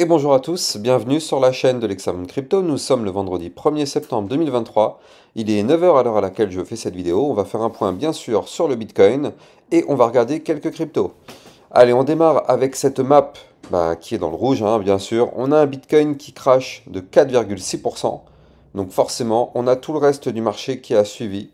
Et bonjour à tous, bienvenue sur la chaîne de l'Hexagon Crypto. Nous sommes le vendredi 1er septembre 2023. Il est 9 heures à l'heure à laquelle je fais cette vidéo. On va faire un point bien sûr sur le Bitcoin et on va regarder quelques cryptos. Allez, on démarre avec cette map qui est dans le rouge, bien sûr. On a un Bitcoin qui crash de 4,6%. Donc forcément, on a tout le reste du marché qui a suivi.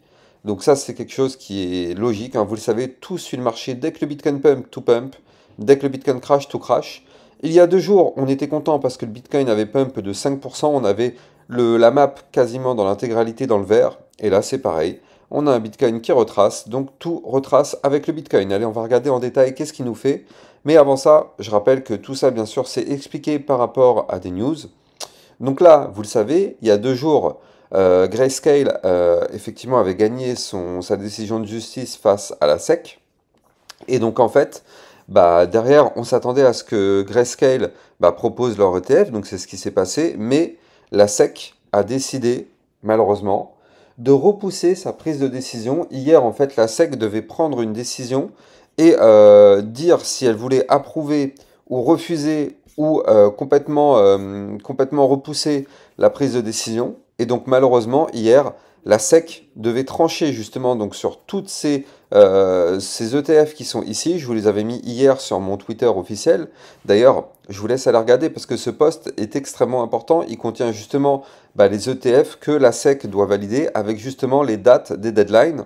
Donc ça, c'est quelque chose qui est logique. Vous le savez, tout suit le marché. Dès que le Bitcoin pump, tout pump. Dès que le Bitcoin crash, tout crash. Il y a 2 jours, on était content parce que le Bitcoin avait pump de 5%. On avait la map quasiment dans l'intégralité dans le vert. Et là, c'est pareil. On a un Bitcoin qui retrace. Donc tout retrace avec le Bitcoin. Allez, on va regarder en détail qu'est-ce qu'il nous fait. Mais avant ça, je rappelle que tout ça, bien sûr, c'est expliqué par rapport à des news. Donc là, vous le savez, il y a 2 jours, Grayscale, effectivement, avait gagné sa décision de justice face à la SEC. Et donc, en fait, derrière, on s'attendait à ce que Grayscale propose leur ETF, donc c'est ce qui s'est passé, mais la SEC a décidé, malheureusement, de repousser sa prise de décision. Hier, en fait, la SEC devait prendre une décision et dire si elle voulait approuver ou refuser ou complètement repousser la prise de décision. Et donc malheureusement, hier, la SEC devait trancher justement donc, sur toutes ces ETF qui sont ici. Je vous les avais mis hier sur mon Twitter officiel. D'ailleurs, je vous laisse aller regarder parce que ce post est extrêmement important. Il contient justement les ETF que la SEC doit valider avec justement les dates des deadlines.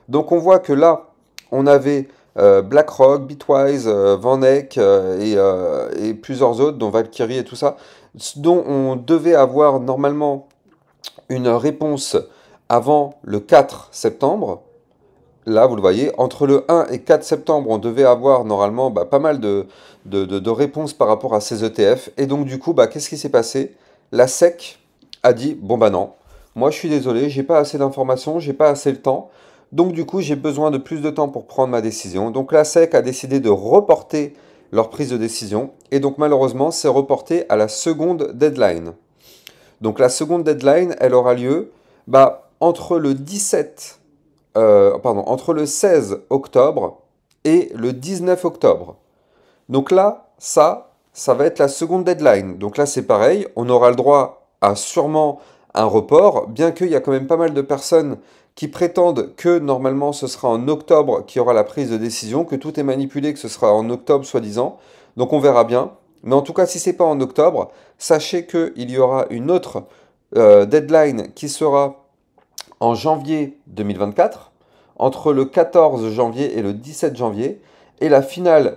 Donc on voit que là, on avait BlackRock, Bitwise, VanEck et plusieurs autres, dont Valkyrie et tout ça, dont on devait avoir normalement une réponse avant le 4 septembre. Là, vous le voyez, entre le 1 et 4 septembre, on devait avoir normalement pas mal de réponses par rapport à ces ETF. Et donc, du coup, qu'est-ce qui s'est passé? La SEC a dit, bon non, moi je suis désolé, j'ai pas assez d'informations, j'ai pas assez le temps. Donc du coup, j'ai besoin de plus de temps pour prendre ma décision. Donc la SEC a décidé de reporter leur prise de décision. Et donc malheureusement, c'est reporté à la seconde deadline. Donc la seconde deadline, elle aura lieu entre entre le 16 octobre et le 19 octobre. Donc là, ça va être la seconde deadline. Donc là, c'est pareil, on aura le droit à sûrement un report, bien qu'il y a quand même pas mal de personnes qui prétendent que normalement ce sera en octobre qu'il y aura la prise de décision, que tout est manipulé, que ce sera en octobre soi-disant. Donc on verra bien. Mais en tout cas, si ce n'est pas en octobre, sachez qu'il y aura une autre deadline qui sera en janvier 2024, entre le 14 janvier et le 17 janvier. Et la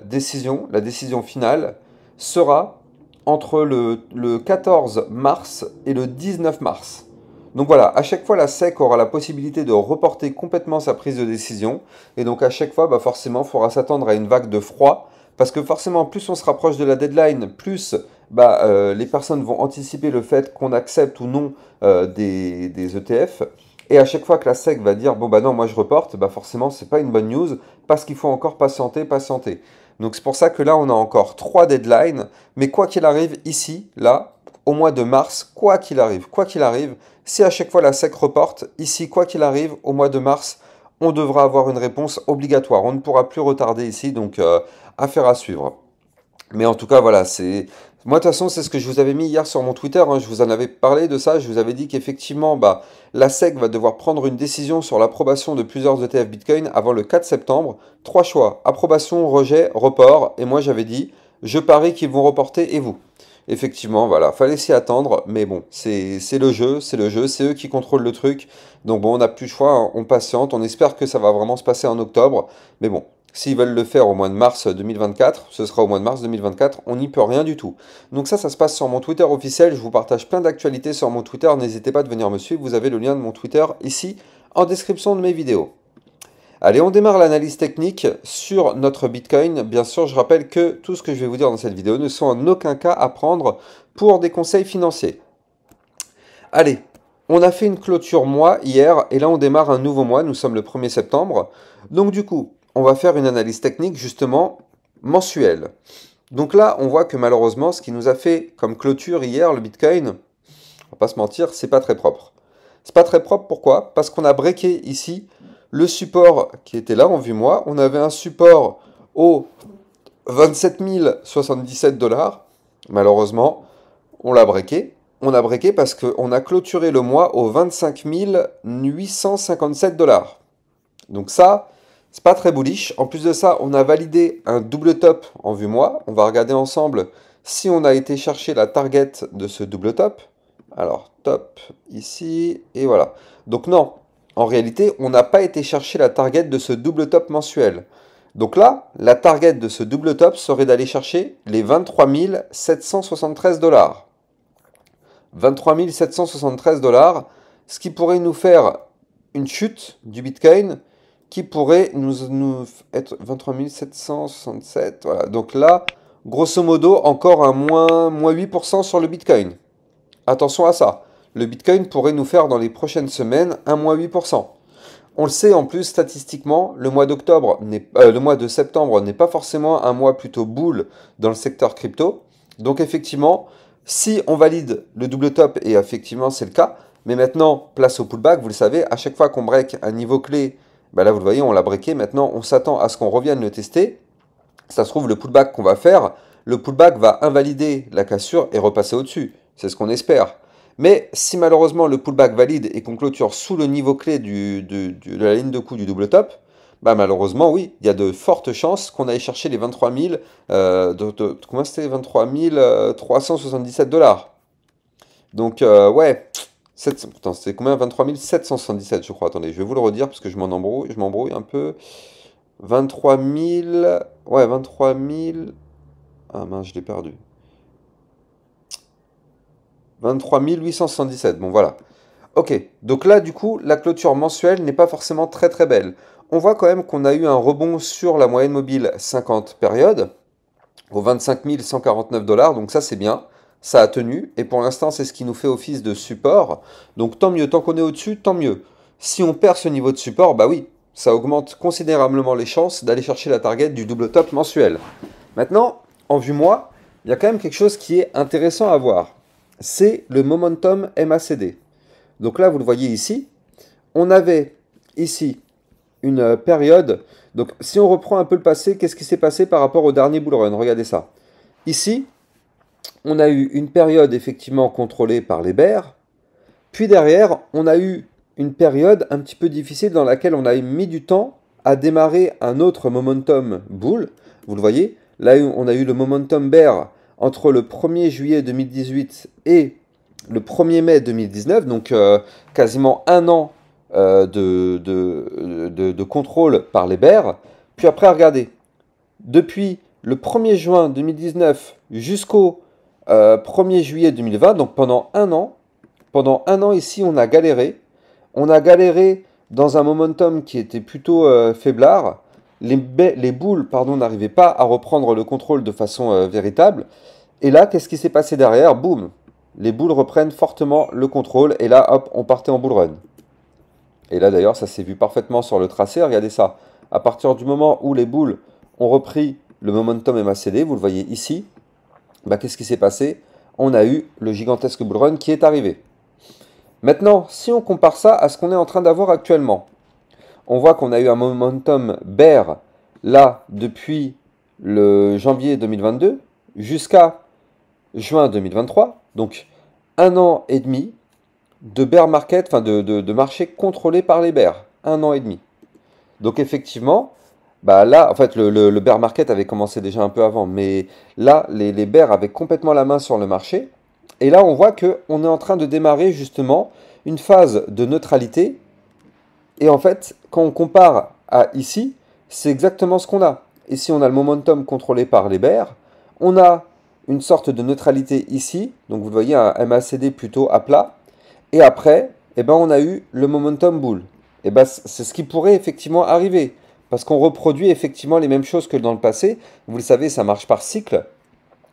décision finale, sera entre le 14 mars et le 19 mars. Donc voilà, à chaque fois, la SEC aura la possibilité de reporter complètement sa prise de décision. Et donc à chaque fois, forcément, il faudra s'attendre à une vague de froid. Parce que forcément, plus on se rapproche de la deadline, plus les personnes vont anticiper le fait qu'on accepte ou non des ETF. Et à chaque fois que la SEC va dire, bon non, moi je reporte, forcément, c'est pas une bonne news, parce qu'il faut encore patienter. Donc c'est pour ça que là, on a encore 3 deadlines. Mais quoi qu'il arrive ici, là, au mois de mars, quoi qu'il arrive, si à chaque fois la SEC reporte, ici, quoi qu'il arrive, au mois de mars, on devra avoir une réponse obligatoire. On ne pourra plus retarder ici, donc affaire à suivre. Mais en tout cas, voilà, c'est... Moi, de toute façon, c'est ce que je vous avais mis hier sur mon Twitter. Je vous en avais parlé de ça. Je vous avais dit qu'effectivement, la SEC va devoir prendre une décision sur l'approbation de plusieurs ETF Bitcoin avant le 4 septembre. 3 choix, approbation, rejet, report. Et moi, j'avais dit, je parie qu'ils vont reporter et vous. Effectivement, voilà, fallait s'y attendre. Mais bon, c'est le jeu, c'est eux qui contrôlent le truc. Donc bon, on n'a plus le choix, on patiente. On espère que ça va vraiment se passer en octobre. Mais bon, s'ils veulent le faire au mois de mars 2024, ce sera au mois de mars 2024, on n'y peut rien du tout. Donc ça se passe sur mon Twitter officiel, je vous partage plein d'actualités sur mon Twitter, n'hésitez pas de venir me suivre, vous avez le lien de mon Twitter ici en description de mes vidéos. Allez, on démarre l'analyse technique sur notre Bitcoin. Bien sûr, je rappelle que tout ce que je vais vous dire dans cette vidéo ne sont en aucun cas à prendre pour des conseils financiers. Allez, on a fait une clôture mois hier, et là on démarre un nouveau mois, nous sommes le 1er septembre. Donc du coup, on va faire une analyse technique justement mensuelle. Donc là, on voit que malheureusement, ce qui nous a fait comme clôture hier, le Bitcoin, on va pas se mentir, c'est pas très propre. C'est pas très propre, pourquoi? Parce qu'on a breaké ici le support qui était là en vue mois. On avait un support au 27 077 $. Malheureusement, on l'a breaké. On a breaké parce qu'on a clôturé le mois au 25 857 dollars. Donc ça, c'est pas très bullish. En plus de ça, on a validé un double top en vue mois. On va regarder ensemble si on a été chercher la target de ce double top. Alors, top ici, et voilà. Donc non, en réalité, on n'a pas été chercher la target de ce double top mensuel. Donc là, la target de ce double top serait d'aller chercher les 23 773 dollars. 23 773 dollars, ce qui pourrait nous faire une chute du Bitcoin qui pourrait nous être 23 767. Voilà. Donc là, grosso modo, encore un moins 8% sur le Bitcoin. Attention à ça. Le Bitcoin pourrait nous faire dans les prochaines semaines un moins 8%. On le sait en plus statistiquement, le mois de septembre n'est pas forcément un mois plutôt bull dans le secteur crypto. Donc effectivement, si on valide le double top, et effectivement c'est le cas, mais maintenant place au pullback, vous le savez, à chaque fois qu'on break un niveau clé, bah là vous le voyez, on l'a breaké, maintenant on s'attend à ce qu'on revienne le tester. Ça se trouve, le pullback qu'on va faire, le pullback va invalider la cassure et repasser au-dessus. C'est ce qu'on espère. Mais si malheureusement le pullback valide et qu'on clôture sous le niveau clé de la ligne de coup du double top, bah malheureusement oui, il y a de fortes chances qu'on aille chercher les 23 000, comment c'était 23 377 dollars. Donc ouais, putain, c'était combien 23 777 je crois. Attendez, je vais vous le redire parce que je m'embrouille un peu. 23 000, ouais 23 000, ah mince je l'ai perdu. 23 877, bon voilà. Ok, donc là du coup, la clôture mensuelle n'est pas forcément très très belle. On voit quand même qu'on a eu un rebond sur la moyenne mobile 50 périodes, aux 25 149 dollars, donc ça c'est bien, ça a tenu, et pour l'instant c'est ce qui nous fait office de support, donc tant mieux, tant qu'on est au-dessus, tant mieux. Si on perd ce niveau de support, bah oui, ça augmente considérablement les chances d'aller chercher la target du double top mensuel. Maintenant, en vue mois, il y a quand même quelque chose qui est intéressant à voir. C'est le momentum MACD. Donc là, vous le voyez ici, on avait ici une période. Donc si on reprend un peu le passé, qu'est-ce qui s'est passé par rapport au dernier bull run? Regardez ça. Ici, on a eu une période effectivement contrôlée par les bears. Puis derrière, on a eu une période un petit peu difficile dans laquelle on a mis du temps à démarrer un autre momentum bull. Vous le voyez, là on a eu le momentum bear entre le 1er juillet 2018 et le 1er mai 2019, donc quasiment un an de contrôle par les bears. Puis après, regardez, depuis le 1er juin 2019 jusqu'au 1er juillet 2020, donc pendant un an ici, on a galéré. On a galéré dans un momentum qui était plutôt faiblard. Les boules n'arrivaient pas à reprendre le contrôle de façon véritable. Et là, qu'est-ce qui s'est passé derrière? Boum! Les boules reprennent fortement le contrôle. Et là, hop, on partait en bull run. Et là, d'ailleurs, ça s'est vu parfaitement sur le tracé. Regardez ça. À partir du moment où les boules ont repris le momentum MACD, vous le voyez ici, bah, qu'est-ce qui s'est passé? On a eu le gigantesque bull run qui est arrivé. Maintenant, si on compare ça à ce qu'on est en train d'avoir actuellement, on voit qu'on a eu un momentum bear là depuis le janvier 2022 jusqu'à juin 2023, donc un an et demi de bear market, enfin de marché contrôlé par les bears, un an et demi. Donc effectivement, bah là, en fait, le bear market avait commencé déjà un peu avant, mais là, les bears avaient complètement la main sur le marché. Et là, on voit qu'on est en train de démarrer justement une phase de neutralité. Et en fait, quand on compare à ici, c'est exactement ce qu'on a. Ici, on a le momentum contrôlé par les bears. On a une sorte de neutralité ici. Donc, vous voyez un MACD plutôt à plat. Et après, eh ben, on a eu le momentum bull. Et ben, c'est ce qui pourrait effectivement arriver. Parce qu'on reproduit effectivement les mêmes choses que dans le passé. Vous le savez, ça marche par cycle.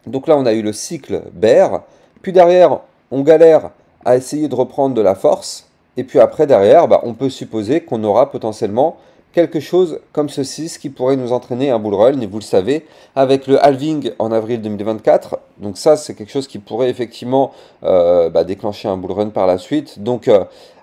Donc là, on a eu le cycle bear. Puis derrière, on galère à essayer de reprendre de la force. Et puis après, derrière, bah, on peut supposer qu'on aura potentiellement quelque chose comme ceci, ce qui pourrait nous entraîner un bull run. Et vous le savez, avec le halving en avril 2024, donc ça, c'est quelque chose qui pourrait effectivement déclencher un bull run par la suite. Donc,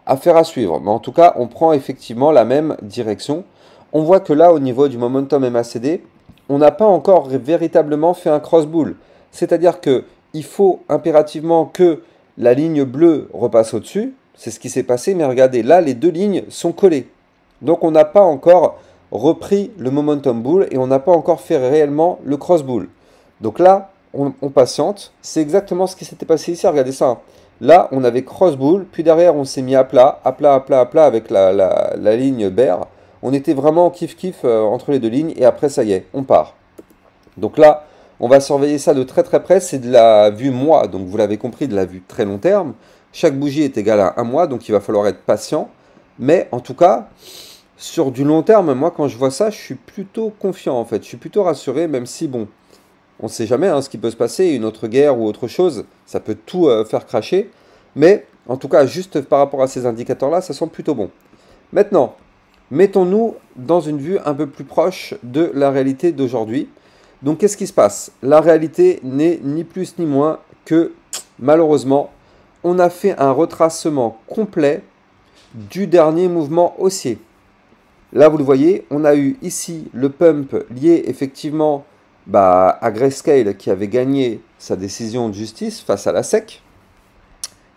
affaire à suivre. Mais en tout cas, on prend effectivement la même direction. On voit que là, au niveau du momentum MACD, on n'a pas encore véritablement fait un cross bull. C'est-à-dire que il faut impérativement que la ligne bleue repasse au-dessus. C'est ce qui s'est passé, mais regardez, là, les deux lignes sont collées. Donc on n'a pas encore repris le momentum bull et on n'a pas encore fait réellement le cross bull. Donc là, on patiente. C'est exactement ce qui s'était passé ici. Regardez ça, hein. Là, on avait cross bull, puis derrière, on s'est mis à plat, à plat, à plat, à plat avec la ligne bear. On était vraiment kiff-kiff entre les deux lignes et après, ça y est, on part. Donc là, on va surveiller ça de très très près. C'est de la vue mois, donc vous l'avez compris, de la vue très long terme. Chaque bougie est égale à un mois, donc il va falloir être patient. Mais en tout cas, sur du long terme, moi quand je vois ça, je suis plutôt confiant en fait. Je suis plutôt rassuré, même si bon, on ne sait jamais hein, ce qui peut se passer, une autre guerre ou autre chose, ça peut tout faire cracher. Mais en tout cas, juste par rapport à ces indicateurs-là, ça semble plutôt bon. Maintenant, mettons-nous dans une vue un peu plus proche de la réalité d'aujourd'hui. Donc qu'est-ce qui se passe? La réalité n'est ni plus ni moins que, malheureusement, on a fait un retracement complet du dernier mouvement haussier. Là, vous le voyez, on a eu ici le pump lié effectivement à Grayscale qui avait gagné sa décision de justice face à la SEC.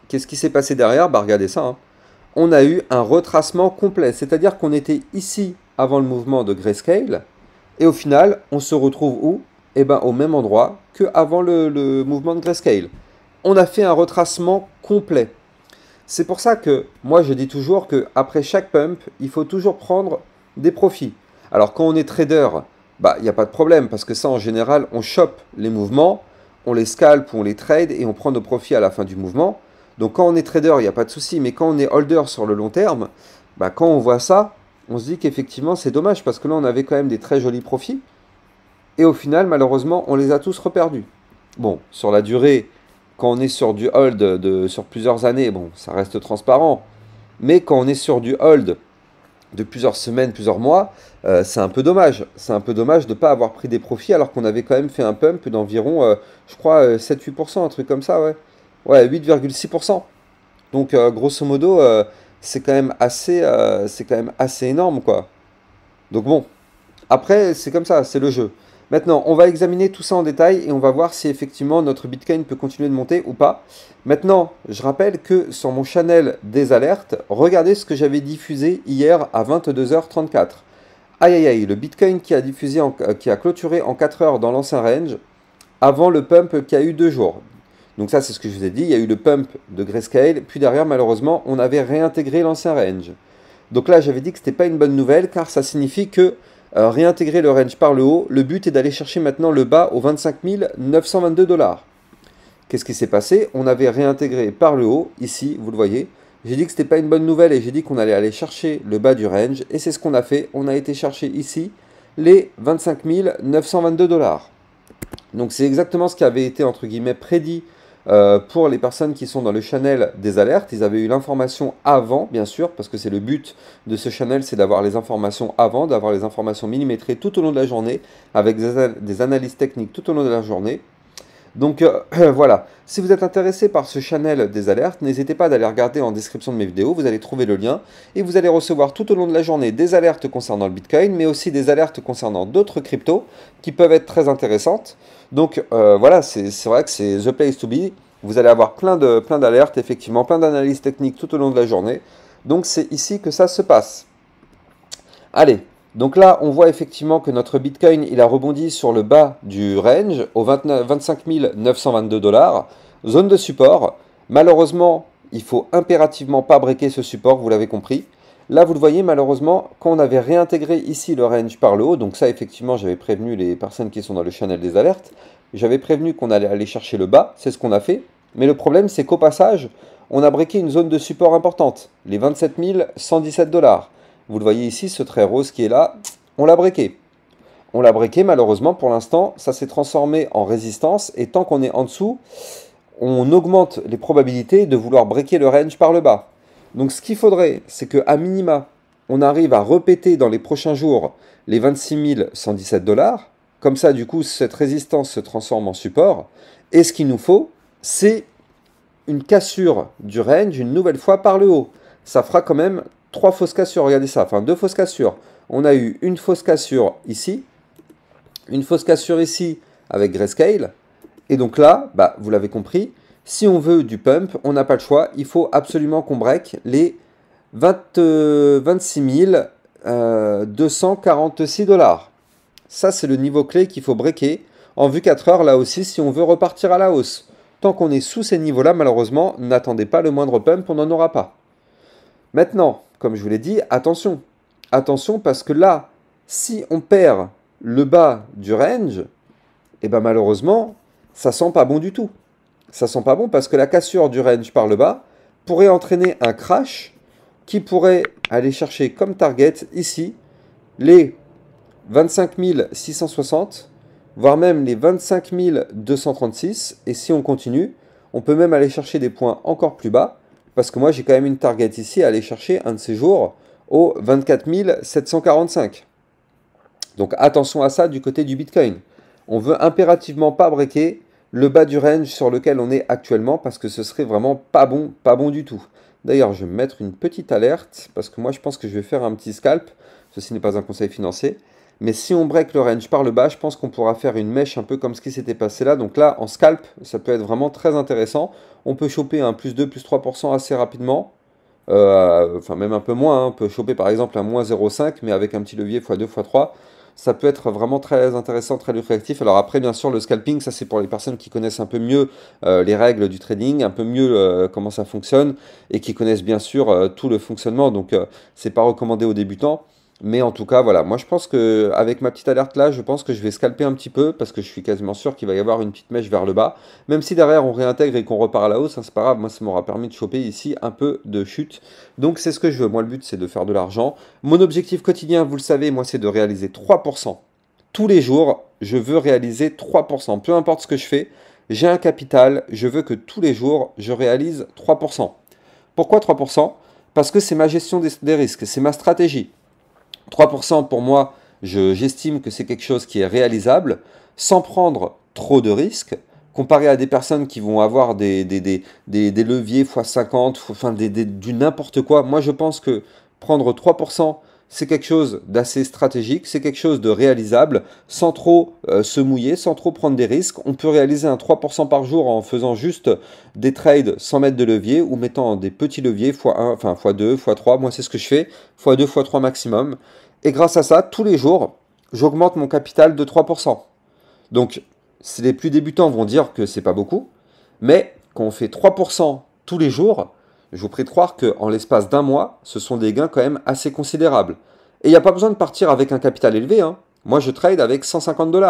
Qu'est-ce qui s'est passé derrière? Regardez ça, hein. On a eu un retracement complet, c'est-à-dire qu'on était ici avant le mouvement de Grayscale, et au final, on se retrouve où? Eh bien, au même endroit qu'avant le mouvement de Grayscale. On a fait un retracement complet. C'est pour ça que moi, je dis toujours qu'après chaque pump, il faut toujours prendre des profits. Alors, quand on est trader, il n'y a pas de problème, parce que ça, en général, on chope les mouvements, on les scalpe ou on les trade, et on prend nos profits à la fin du mouvement. Donc, quand on est trader, il n'y a pas de souci, mais quand on est holder sur le long terme, quand on voit ça, on se dit qu'effectivement, c'est dommage, parce que là, on avait quand même des très jolis profits. Et au final, malheureusement, on les a tous reperdus. Bon, sur la durée, quand on est sur du hold sur plusieurs années, bon, ça reste transparent. Mais quand on est sur du hold de plusieurs semaines, plusieurs mois, c'est un peu dommage. C'est un peu dommage de ne pas avoir pris des profits alors qu'on avait quand même fait un pump d'environ, je crois, 7-8%, un truc comme ça, ouais. Ouais, 8,6%. Donc, grosso modo, c'est quand même assez énorme, quoi. Donc bon, après, c'est comme ça, c'est le jeu. Maintenant, on va examiner tout ça en détail et on va voir si effectivement notre Bitcoin peut continuer de monter ou pas. Maintenant, je rappelle que sur mon channel des alertes, regardez ce que j'avais diffusé hier à 22h34. Aïe aïe aïe, le Bitcoin qui a clôturé en 4 heures dans l'ancien range avant le pump qui a eu 2 jours. Donc ça, c'est ce que je vous ai dit, il y a eu le pump de Grayscale, puis derrière, malheureusement, on avait réintégré l'ancien range. Donc là, j'avais dit que ce n'était pas une bonne nouvelle, car ça signifie que réintégrer le range par le haut, le but est d'aller chercher maintenant le bas aux 25 922 $. Qu'est-ce qui s'est passé? On avait réintégré par le haut, ici, vous le voyez. J'ai dit que ce n'était pas une bonne nouvelle et j'ai dit qu'on allait aller chercher le bas du range. Et c'est ce qu'on a fait. On a été chercher ici les 25 922 $. Donc c'est exactement ce qui avait été, entre guillemets, prédit pour les personnes qui sont dans le channel des alertes. Ils avaient eu l'information avant, bien sûr, parce que c'est le but de ce channel, c'est d'avoir les informations avant, d'avoir les informations millimétrées tout au long de la journée, avec des analyses techniques tout au long de la journée. Donc voilà, si vous êtes intéressé par ce channel des alertes, n'hésitez pas d'aller regarder en description de mes vidéos, vous allez trouver le lien, et vous allez recevoir tout au long de la journée des alertes concernant le Bitcoin, mais aussi des alertes concernant d'autres cryptos qui peuvent être très intéressantes. Donc voilà, c'est vrai que c'est the place to be. Vous allez avoir plein d'alertes, effectivement, plein d'analyses techniques tout au long de la journée. Donc c'est ici que ça se passe. Allez, donc là, on voit effectivement que notre Bitcoin, il a rebondi sur le bas du range, aux 25 922 $. Zone de support. Malheureusement, il faut impérativement pas breaker ce support, vous l'avez compris. Là, vous le voyez, malheureusement, quand on avait réintégré ici le range par le haut, donc ça, effectivement, j'avais prévenu les personnes qui sont dans le channel des alertes, j'avais prévenu qu'on allait aller chercher le bas, c'est ce qu'on a fait. Mais le problème, c'est qu'au passage, on a breaké une zone de support importante, les 27 117 $. Vous le voyez ici, ce trait rose qui est là, on l'a breaké. On l'a breaké, malheureusement, pour l'instant, ça s'est transformé en résistance, et tant qu'on est en dessous, on augmente les probabilités de vouloir breaker le range par le bas. Donc ce qu'il faudrait, c'est qu'à minima, on arrive à répéter dans les prochains jours les 26 117 $. Comme ça, du coup, cette résistance se transforme en support. Et ce qu'il nous faut, c'est une cassure du range une nouvelle fois par le haut. Ça fera quand même 3 fausses cassures, regardez ça, enfin 2 fausses cassures. On a eu une fausse cassure ici, une fausse cassure ici avec Grayscale, Et donc là, bah, vous l'avez compris, si on veut du pump, on n'a pas le choix. Il faut absolument qu'on break les 26 246 $. Ça, c'est le niveau clé qu'il faut breaker en vue 4 heures, là aussi, si on veut repartir à la hausse. Tant qu'on est sous ces niveaux-là, malheureusement, n'attendez pas le moindre pump, on n'en aura pas. Maintenant, comme je vous l'ai dit, attention. Attention parce que là, si on perd le bas du range, et ben malheureusement, ça sent pas bon du tout. Ça sent pas bon parce que la cassure du range par le bas pourrait entraîner un crash qui pourrait aller chercher comme target ici les 25 660, voire même les 25 236. Et si on continue, on peut même aller chercher des points encore plus bas parce que moi j'ai quand même une target ici à aller chercher un de ces jours au 24 745. Donc attention à ça du côté du Bitcoin. On veut impérativement pas breaker le bas du range sur lequel on est actuellement parce que ce serait vraiment pas bon du tout. D'ailleurs, je vais me mettre une petite alerte parce que moi je pense que je vais faire un petit scalp. Ceci n'est pas un conseil financier. Mais si on break le range par le bas, je pense qu'on pourra faire une mèche un peu comme ce qui s'était passé là. Donc là, en scalp, ça peut être vraiment très intéressant. On peut choper un plus 2, plus 3% assez rapidement. Enfin même un peu moins, hein. On peut choper par exemple un moins 0,5 mais avec un petit levier x2, x3, ça peut être vraiment très intéressant, très lucratif. Alors après bien sûr le scalping, ça c'est pour les personnes qui connaissent un peu mieux les règles du trading, un peu mieux comment ça fonctionne et qui connaissent bien sûr tout le fonctionnement, donc c'est pas recommandé aux débutants. Mais en tout cas, voilà, moi je pense que avec ma petite alerte là, je pense que je vais scalper un petit peu parce que je suis quasiment sûr qu'il va y avoir une petite mèche vers le bas. Même si derrière on réintègre et qu'on repart à la hausse, hein, c'est pas grave, moi ça m'aura permis de choper ici un peu de chute. Donc c'est ce que je veux. Moi le but c'est de faire de l'argent. Mon objectif quotidien, vous le savez, moi c'est de réaliser 3%. Tous les jours, je veux réaliser 3%. Peu importe ce que je fais, j'ai un capital, je veux que tous les jours je réalise 3%. Pourquoi 3%? Parce que c'est ma gestion des risques, c'est ma stratégie. 3% pour moi, j'estime que c'est quelque chose qui est réalisable sans prendre trop de risques, comparé à des personnes qui vont avoir des leviers x50, enfin du n'importe quoi. Moi, je pense que prendre 3%, c'est quelque chose d'assez stratégique, c'est quelque chose de réalisable, sans trop se mouiller, sans trop prendre des risques. On peut réaliser un 3% par jour en faisant juste des trades sans mettre de levier ou mettant des petits leviers x1, enfin x2, x3. Moi, c'est ce que je fais, x2, x3 maximum. Et grâce à ça, tous les jours, j'augmente mon capital de 3%. Donc, les plus débutants vont dire que c'est pas beaucoup, mais quand on fait 3% tous les jours, je vous prie de croire qu'en l'espace d'un mois, ce sont des gains quand même assez considérables. Et il n'y a pas besoin de partir avec un capital élevé, hein. Moi, je trade avec 150 $.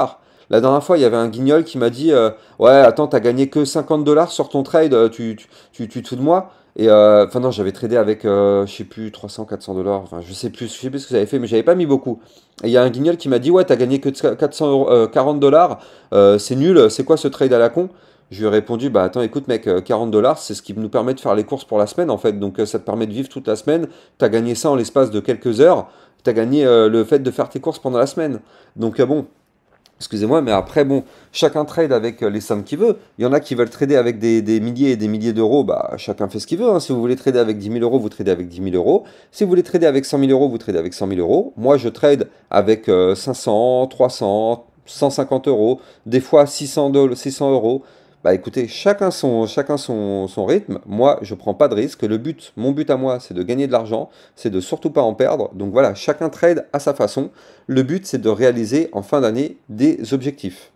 La dernière fois, il y avait un guignol qui m'a dit ouais, attends, t'as gagné que 50 $ sur ton trade, tu te fous de moi. Et enfin, non, j'avais tradé avec, je sais plus, 300, 400 $. Enfin, je sais plus ce que j'avais fait, mais j'avais pas mis beaucoup. Et il y a un guignol qui m'a dit ouais, t'as gagné que 40 $, c'est nul, c'est quoi ce trade à la con? Je lui ai répondu, bah attends, écoute mec, 40 $, c'est ce qui nous permet de faire les courses pour la semaine en fait. Donc ça te permet de vivre toute la semaine. T'as gagné ça en l'espace de quelques heures. T'as gagné le fait de faire tes courses pendant la semaine. Donc bon, excusez-moi, mais après, bon, chacun trade avec les sommes qu'il veut. Il y en a qui veulent trader avec des milliers et des milliers d'euros, bah chacun fait ce qu'il veut, hein. Si vous voulez trader avec 10 000 euros, vous tradez avec 10 000 euros. Si vous voulez trader avec 100 000 euros, vous tradez avec 100 000 euros. Moi, je trade avec 500, 300, 150 euros, des fois 600 euros. Bah écoutez, chacun son rythme. Moi, je prends pas de risque. Mon but à moi, c'est de gagner de l'argent, c'est de surtout pas en perdre. Donc voilà, chacun trade à sa façon. Le but, c'est de réaliser en fin d'année des objectifs.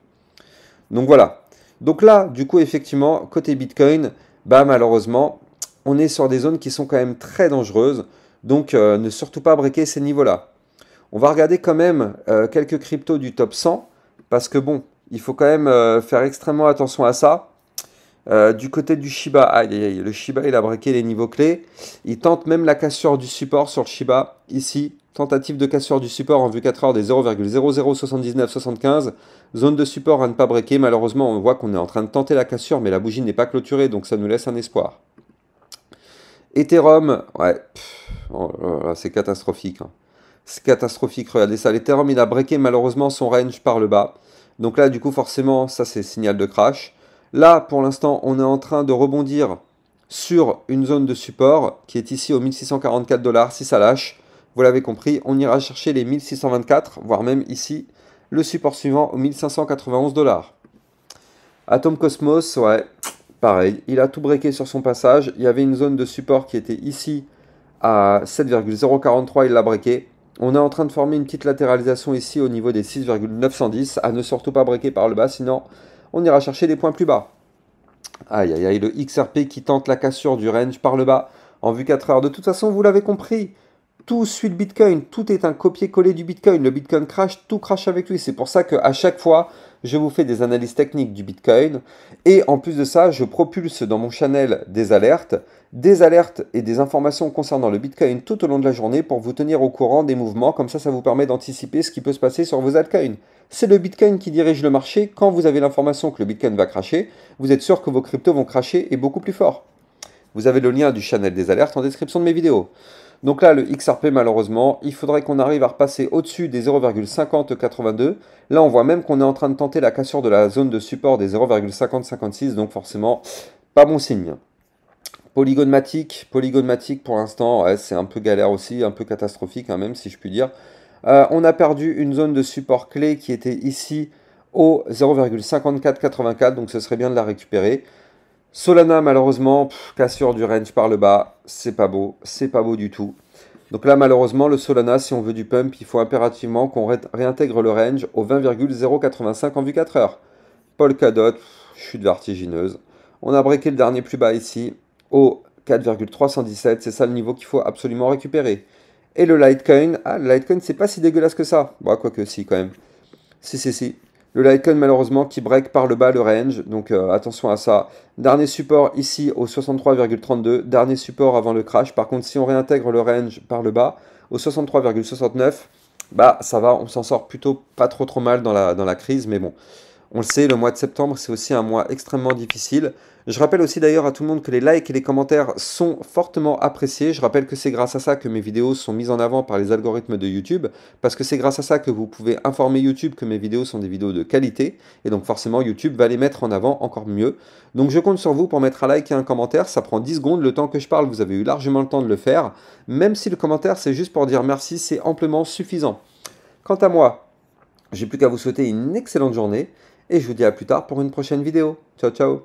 Donc voilà. Donc là, du coup, effectivement, côté Bitcoin, bah malheureusement, on est sur des zones qui sont quand même très dangereuses. Donc ne surtout pas breaker ces niveaux-là. On va regarder quand même quelques cryptos du top 100 parce que bon, il faut quand même faire extrêmement attention à ça. Du côté du Shiba, aïe, aïe, aïe, le Shiba il a breaké les niveaux clés. Il tente même la cassure du support sur le Shiba. Ici, tentative de cassure du support en vue 4 heures des 0,007975. Zone de support à ne pas breaker. Malheureusement, on voit qu'on est en train de tenter la cassure, mais la bougie n'est pas clôturée, donc ça nous laisse un espoir. Ethereum, ouais, oh c'est catastrophique, hein. C'est catastrophique, regardez ça. L'Ethereum, il a breaké malheureusement son range par le bas. Donc là, du coup, forcément, ça c'est signal de crash. Là, pour l'instant, on est en train de rebondir sur une zone de support qui est ici aux 1644 $. Si ça lâche, vous l'avez compris, on ira chercher les 1624, voire même ici, le support suivant aux 1591 $. Atom Cosmos, ouais, pareil, il a tout breaké sur son passage. Il y avait une zone de support qui était ici à 7,043, il l'a breaké. On est en train de former une petite latéralisation ici au niveau des 6,910, à ne surtout pas breaker par le bas, sinon on ira chercher des points plus bas. Aïe aïe aïe, le XRP qui tente la cassure du range par le bas en vue 4 heures. De toute façon, vous l'avez compris, tout suit le Bitcoin, tout est un copier-coller du Bitcoin. Le Bitcoin crash, tout crash avec lui. C'est pour ça qu'à chaque fois, je vous fais des analyses techniques du Bitcoin. Et en plus de ça, je propulse dans mon channel des alertes et des informations concernant le Bitcoin tout au long de la journée pour vous tenir au courant des mouvements. Comme ça vous permet d'anticiper ce qui peut se passer sur vos altcoins. C'est le Bitcoin qui dirige le marché. Quand vous avez l'information que le Bitcoin va crasher, vous êtes sûr que vos cryptos vont crasher et beaucoup plus fort. Vous avez le lien du channel des alertes en description de mes vidéos. Donc là, le XRP, malheureusement, il faudrait qu'on arrive à repasser au-dessus des 0,5082. Là, on voit même qu'on est en train de tenter la cassure de la zone de support des 0,5056. Donc forcément, pas bon signe. Polygone Matic pour l'instant, ouais, c'est un peu galère aussi, un peu catastrophique, hein, même si je puis dire. On a perdu une zone de support clé qui était ici au 0,5484, donc ce serait bien de la récupérer. Solana, malheureusement, cassure du range par le bas, c'est pas beau du tout. Donc là, malheureusement, le Solana, si on veut du pump, il faut impérativement qu'on réintègre le range au 20,085 en vue 4 heures. Polkadot, chute vertigineuse. On a breaké le dernier plus bas ici, au 4,317, c'est ça le niveau qu'il faut absolument récupérer. Et le Litecoin, le Litecoin, c'est pas si dégueulasse que ça. Bon, quoique si, quand même. Si. Le Litecoin, malheureusement, qui break par le bas le range, donc attention à ça. Dernier support ici au 63,32, dernier support avant le crash. Par contre, si on réintègre le range par le bas au 63,69, bah ça va, on s'en sort plutôt pas trop mal dans la crise, mais bon. On le sait, le mois de septembre, c'est aussi un mois extrêmement difficile. Je rappelle aussi d'ailleurs à tout le monde que les likes et les commentaires sont fortement appréciés. Je rappelle que c'est grâce à ça que mes vidéos sont mises en avant par les algorithmes de YouTube, parce que c'est grâce à ça que vous pouvez informer YouTube que mes vidéos sont des vidéos de qualité, et donc forcément YouTube va les mettre en avant encore mieux. Donc je compte sur vous pour mettre un like et un commentaire, ça prend 10 secondes, le temps que je parle, vous avez eu largement le temps de le faire. Même si le commentaire c'est juste pour dire merci, c'est amplement suffisant. Quant à moi, j'ai plus qu'à vous souhaiter une excellente journée, et je vous dis à plus tard pour une prochaine vidéo. Ciao ciao.